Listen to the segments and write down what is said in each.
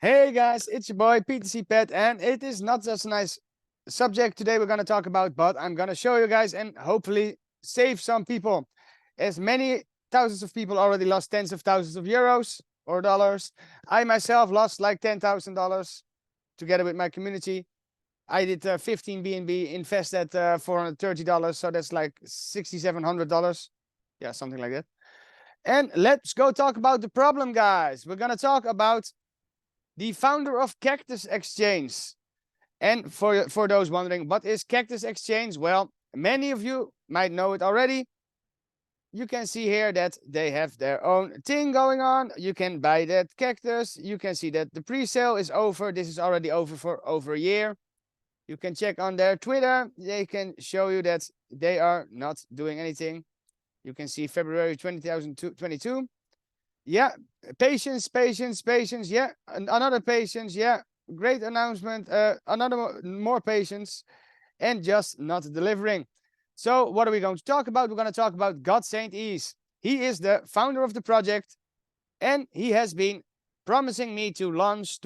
Hey guys, it's your boy PTC Pet, and it is not just a nice subject today we're going to talk about, but I'm going to show you guys and hopefully save some people. As many thousands of people already lost tens of thousands of euros or dollars. I myself lost like $10,000 together with my community. I did 15 BNB, invest at $430, so that's like $6,700. Yeah, something like that. And let's go talk about the problem, guys. We're going to talk about the founder of Cactus Exchange. And for those wondering, what is Cactus Exchange? Well, many of you might know it already. You can see here that they have their own thing going on. You can buy that cactus. You can see that the pre-sale is over. This is already over for over a year. You can check on their Twitter. They can show you that they are not doing anything. You can see February 2022. Yeah, patience. Yeah, another patience. Yeah, great announcement. Another more patience, and just not delivering. So what are we going to talk about? We're going to talk about Godsaint Ease. He is the founder of the project, and he has been promising me to launch,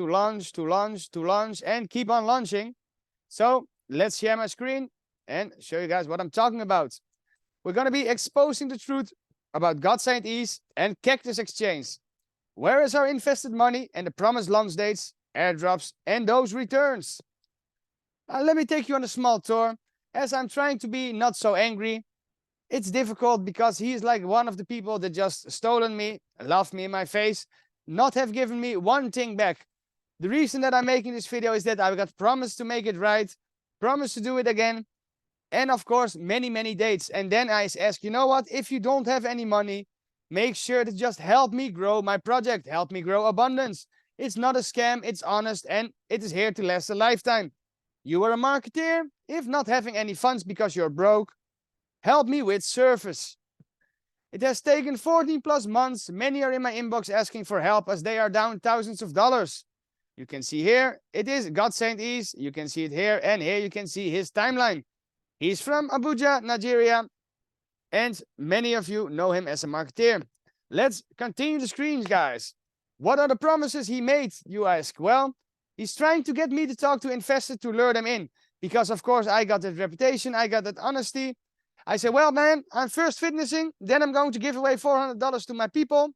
and keep on launching. So let's share my screen and show you guys what I'm talking about. We're going to be exposing the truth about Godsaint Ease and Cactus Exchange. Where is our invested money and the promised launch dates, airdrops, and those returns? Let me take you on a small tour. As I'm trying to be not so angry, it's difficult because he's like one of the people that just stolen me, laughed me in my face, not have given me one thing back. The reason that I'm making this video is that I got promised to make it right, promised to do it again, and of course, many dates. And then I ask, you know what? If you don't have any money, make sure to just help me grow my project, help me grow Abundance. It's not a scam, it's honest, and it is here to last a lifetime. You are a marketeer? If not having any funds because you're broke, help me with service. It has taken 14 plus months. Many are in my inbox asking for help as they are down thousands of dollars. You can see here, it is Godsaint Ease. You can see it here, and here you can see his timeline. He's from Abuja, Nigeria, and many of you know him as a marketeer. Let's continue the screens, guys. What are the promises he made, you ask? Well, he's trying to get me to talk to investors to lure them in. Because, of course, I got that reputation, I got that honesty. I said, well, man, I'm first witnessing, then I'm going to give away $400 to my people.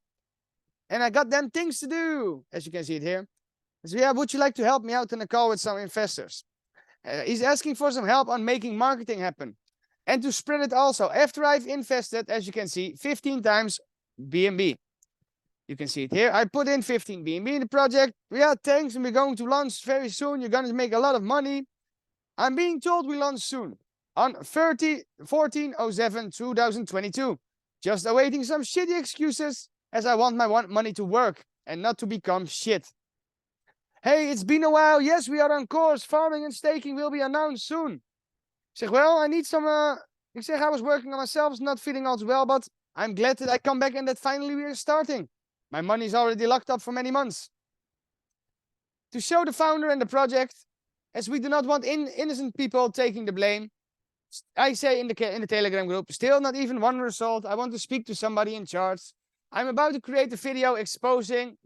And I got them things to do, as you can see it here. So, yeah, would you like to help me out in a call with some investors? He's asking for some help on making marketing happen and to spread it also. After I've invested, as you can see, 15 times BNB. You can see it here. I put in 15 BNB in the project. Yeah, thanks. And we're going to launch very soon. You're going to make a lot of money. I'm being told we launch soon on 14/07/2022. Just awaiting some shitty excuses as I want my money to work and not to become shit. Hey, it's been a while. Yes, we are on course. Farming and staking will be announced soon. Ik zeg, well, I need some... Ik zeg, I was working on myself, not feeling all too well, but I'm glad that I come back and that finally we are starting. My money is already locked up for many months. To show the founder and the project, as we do not want innocent people taking the blame, I say in the Telegram group, still not even one result. I want to speak to somebody in charge. I'm about to create a video exposing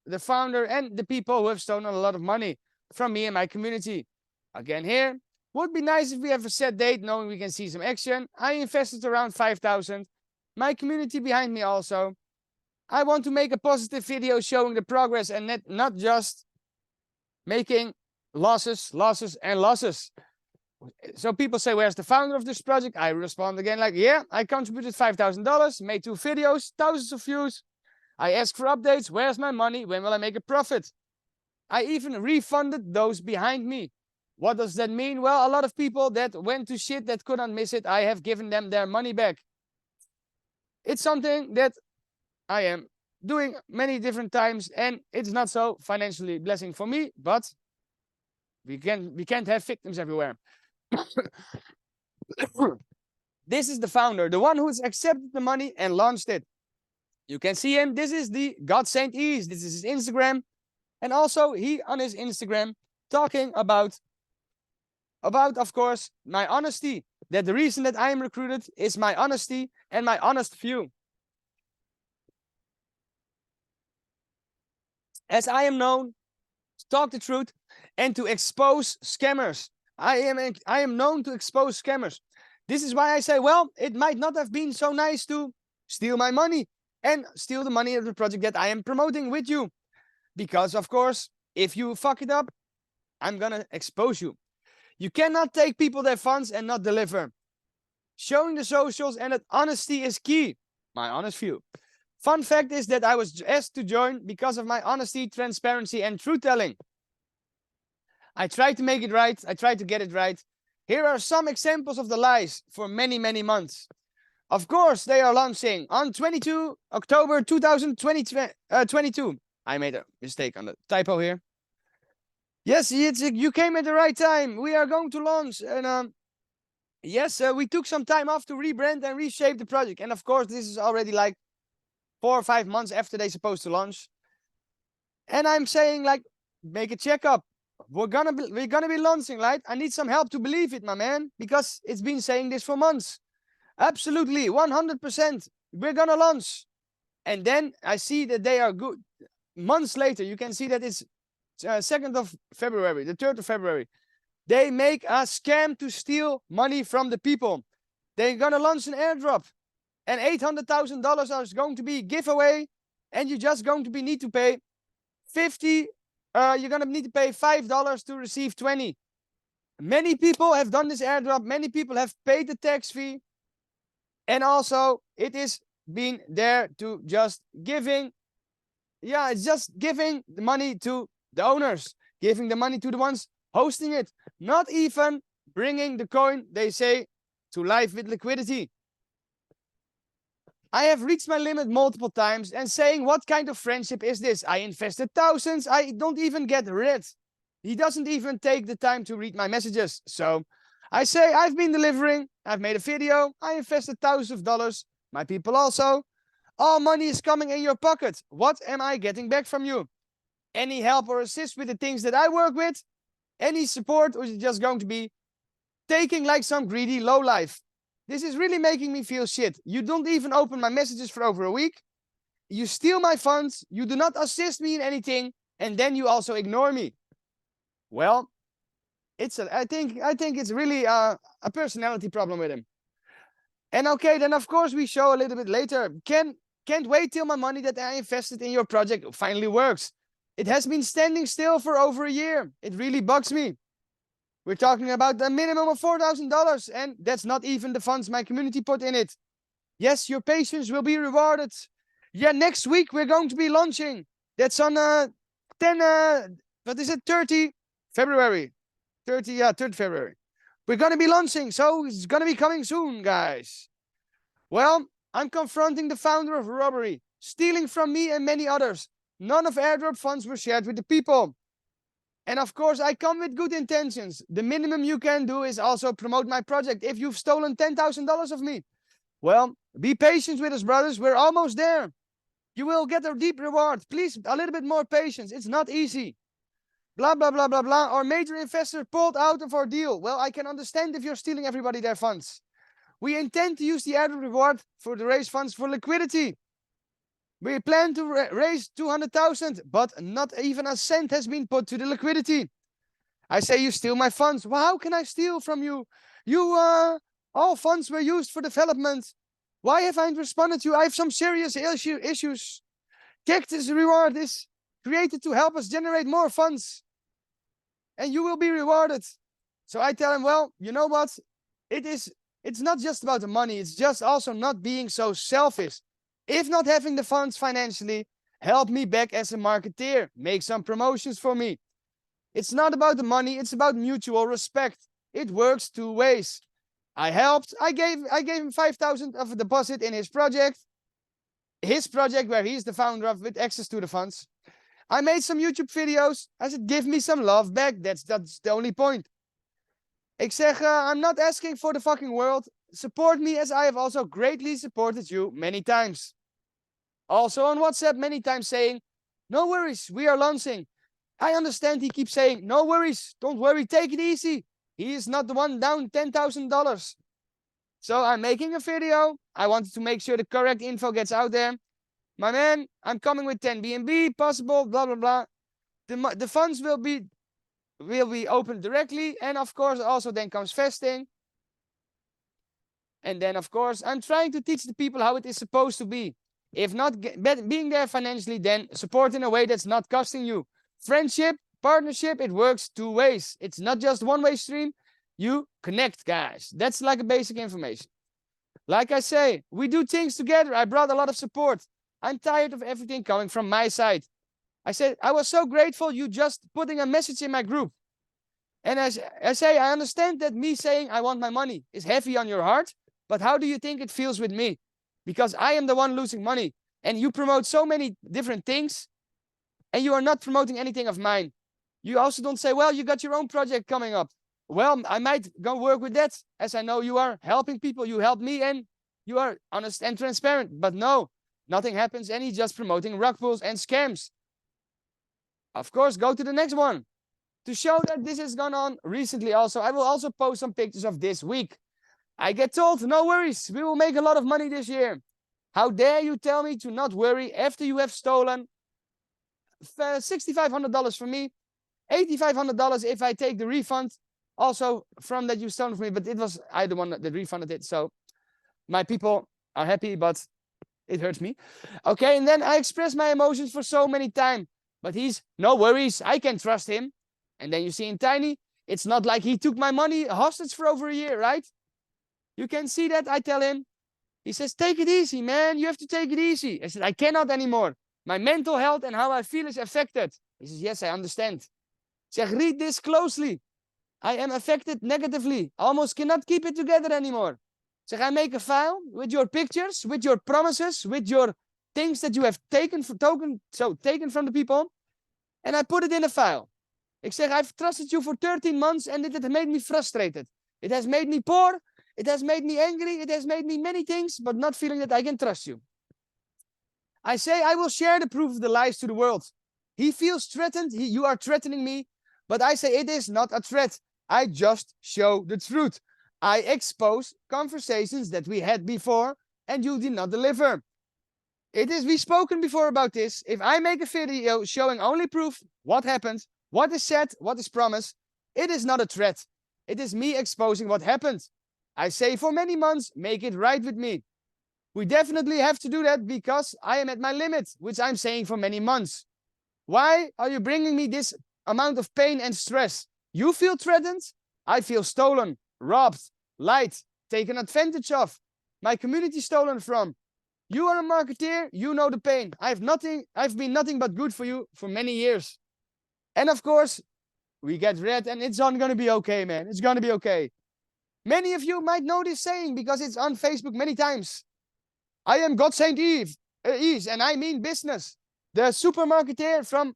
the founder and the people who have stolen a lot of money from me and my community. Again here, would be nice if we have a set date knowing we can see some action. I invested around 5,000. My community behind me also. I want to make a positive video showing the progress and not just making losses. So people say, where's the founder of this project? I respond again like, yeah, I contributed $5,000, made 2 videos, thousands of views. I ask for updates. Where's my money? When will I make a profit? I even refunded those behind me. What does that mean? Well, a lot of people that went to shit that couldn't miss it, I have given them their money back. It's something that I am doing many different times, and it's not so financially blessing for me, but we can't have victims everywhere. This is the founder, the one who's accepted the money and launched it. You can see him. This is the Godsaint Ease. This is his Instagram. And also he on his Instagram talking about, of course, my honesty. That the reason that I am recruited is my honesty and my honest view. As I am known talk the truth, and to expose scammers. I am known to expose scammers. This is why I say, well, it might not have been so nice to steal my money and steal the money of the project that I am promoting with you. Because, of course, if you fuck it up, I'm gonna expose you. You cannot take people their funds and not deliver. Showing the socials and that honesty is key. My honest view. Fun fact is that I was asked to join because of my honesty, transparency, and truth telling. I tried to make it right. I tried to get it right. Here are some examples of the lies for many, many months. Of course, they are launching on 22 October 2022. I made a mistake on the typo here. Yes, you came at the right time. We are going to launch. And yes, we took some time off to rebrand and reshape the project. And of course, this is already like 4 or 5 months after they're supposed to launch. And I'm saying, like, make a checkup. We're gonna be launching, right? I need some help to believe it, my man, because it's been saying this for months. Absolutely, 100%. We're gonna launch. And then I see that they are good. Months later, you can see that it's 2nd of February, the 3rd of February. They make a scam to steal money from the people. They're gonna launch an airdrop. And $800,000 is going to be giveaway. And you're just going to need to pay 50. You're gonna need to pay $5 to receive 20. Many people have done this airdrop. Many people have paid the tax fee. And also, it is being there to just giving. Yeah, it's just giving the money to the owners, giving the money to the ones hosting it, not even bringing the coin, they say, to life with liquidity. I have reached my limit multiple times and saying, what kind of friendship is this? I invested thousands. I don't even get read. He doesn't even take the time to read my messages. So I say, I've been delivering. I've made a video. I invested thousands of dollars. My people also. All money is coming in your pocket. What am I getting back from you? Any help or assist with the things that I work with? Any support, or is it just going to be taking like some greedy lowlife? This is really making me feel shit. You don't even open my messages for over a week. You steal my funds. You do not assist me in anything. And then you also ignore me. Well, I think it's really a personality problem with him. And okay, then of course we show a little bit later. Can't wait till my money that I invested in your project finally works. It has been standing still for over a year. It really bugs me. We're talking about a minimum of $4,000, and that's not even the funds my community put in it. Yes, your patience will be rewarded. Yeah, next week we're going to be launching. That's on 30 February. 3rd February. We're going to be launching, so it's going to be coming soon, guys. Well, I'm confronting the founder of robbery, stealing from me and many others. None of airdrop funds were shared with the people. And of course, I come with good intentions. The minimum you can do is also promote my project if you've stolen $10,000 of me. Well, be patient with us, brothers. We're almost there. You will get a deep reward. Please, a little bit more patience. It's not easy. Blah, blah, blah, blah, blah. Our major investor pulled out of our deal. Well, I can understand if you're stealing everybody their funds. We intend to use the airdrop reward for the raise funds for liquidity. We plan to raise 200,000, but not even a cent has been put to the liquidity. I say you steal my funds. Well, how can I steal from you? All funds were used for development. Why have I not responded to you? I have some serious issues. Cactus reward is created to help us generate more funds. And you will be rewarded. So I tell him, well, you know what? It's not just about the money. It's just also not being so selfish. If not having the funds financially, help me back as a marketeer. Make some promotions for me. It's not about the money. It's about mutual respect. It works 2 ways. I helped. I gave him 5,000 of a deposit in his project. His project where he's the founder of with access to the funds. I made some YouTube videos. I said, give me some love back. That's the only point. Ik zeg, I'm not asking for the fucking world. Support me as I have also greatly supported you many times. Also on WhatsApp many times saying, no worries, we are launching. I understand he keeps saying, no worries, don't worry, take it easy. He is not the one down $10,000. So I'm making a video. I wanted to make sure the correct info gets out there. My man, I'm coming with 10 BNB, possible, blah, blah, blah. the funds will be opened directly, and of course also then comes vesting. And then of course I'm trying to teach the people how it is supposed to be. If not being there financially, then support in a way that's not costing you. Friendship, partnership, it works two ways. It's not just one-way stream. You connect, guys. That's like a basic information. Like I say, we do things together. I brought a lot of support. I'm tired of everything coming from my side. I said, I was so grateful you just putting a message in my group. And I say, I understand that me saying I want my money is heavy on your heart, but how do you think it feels with me? Because I am the one losing money. And you promote so many different things, and you are not promoting anything of mine. You also don't say, well, you got your own project coming up. Well, I might go work with that, as I know you are helping people. You help me, and you are honest and transparent. But no, nothing happens, and he's just promoting rug pulls and scams. Of course, go to the next one. To show that this has gone on recently also, I will also post some pictures of this week. I get told, no worries, we will make a lot of money this year. How dare you tell me to not worry after you have stolen $6,500 from me, $8,500 if I take the refund also from that you stolen from me, but it was I the one that refunded it, so my people are happy, but it hurts me. Okay, and then I express my emotions for so many times, but he's, no worries, I can trust him. And then you see in Tiny, it's not like he took my money hostage for over a year, right? You can see that. I tell him, he says, take it easy, man. You have to take it easy. I said, I cannot anymore. My mental health and how I feel is affected. He says, yes, I understand. I say, read this closely. I am affected negatively. Almost cannot keep it together anymore. I say, I make a file with your pictures, with your promises, with your things that you have taken from the people, and I put it in a file. Ik zeg, I've trusted you for 13 months and it has made me frustrated. It has made me poor. It has made me angry. It has made me many things, but not feeling that I can trust you. I say, I will share the proof of the lies to the world. He feels threatened. You are threatening me. But I say, it is not a threat. I just show the truth. I expose conversations that we had before and you did not deliver. We've spoken before about this. If I make a video showing only proof, what happened, what is said, what is promised, it is not a threat. It is me exposing what happened. I say for many months, make it right with me. We definitely have to do that because I am at my limit, which I'm saying for many months. Why are you bringing me this amount of pain and stress? You feel threatened? I feel stolen, robbed, lied, taken advantage of. My community stolen from. You are a marketeer, you know the pain. I've been nothing but good for you for many years. And of course, we get red and it's not gonna be okay, man. It's gonna be okay. Many of you might know this saying because it's on Facebook many times. I am Godsaint Eves, and I mean business. The supermarketeer from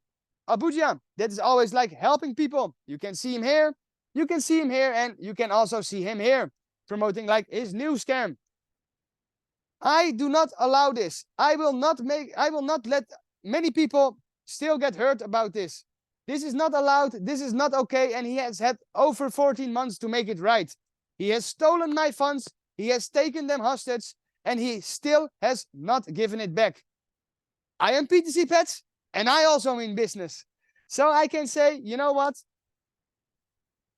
Abuja that is always like helping people. You can see him here, you can see him here, and you can also see him here promoting like his new scam. I do not allow this. I will not let many people still get hurt about this. This is not allowed. This is not okay. And he has had over 14 months to make it right. He has stolen my funds. He has taken them hostage and he still has not given it back. I am PTC Pets and I also mean business. So I can say, you know what?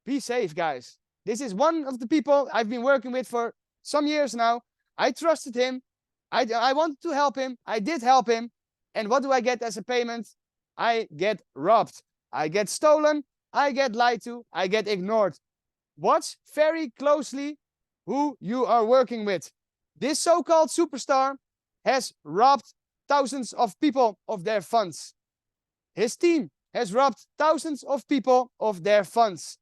Be safe, guys. This is one of the people I've been working with for some years now. I trusted him. I wanted to help him. I did help him. And what do I get as a payment? I get robbed. I get stolen. I get lied to. I get ignored. Watch very closely who you are working with. This so-called superstar has robbed thousands of people of their funds. His team has robbed thousands of people of their funds.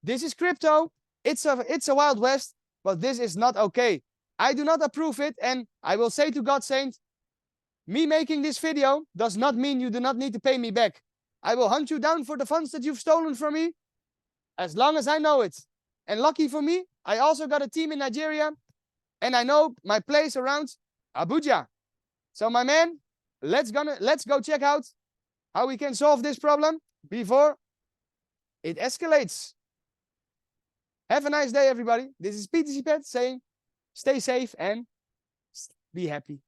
This is crypto. It's a Wild West, but this is not okay. I do not approve it, and I will say to Godsaint, me making this video does not mean you do not need to pay me back. I will hunt you down for the funds that you've stolen from me, as long as I know it. And lucky for me, I also got a team in Nigeria, and I know my place around Abuja. So my man, let's go check out how we can solve this problem before it escalates. Have a nice day, everybody. This is PTC Pet saying, stay safe and be happy.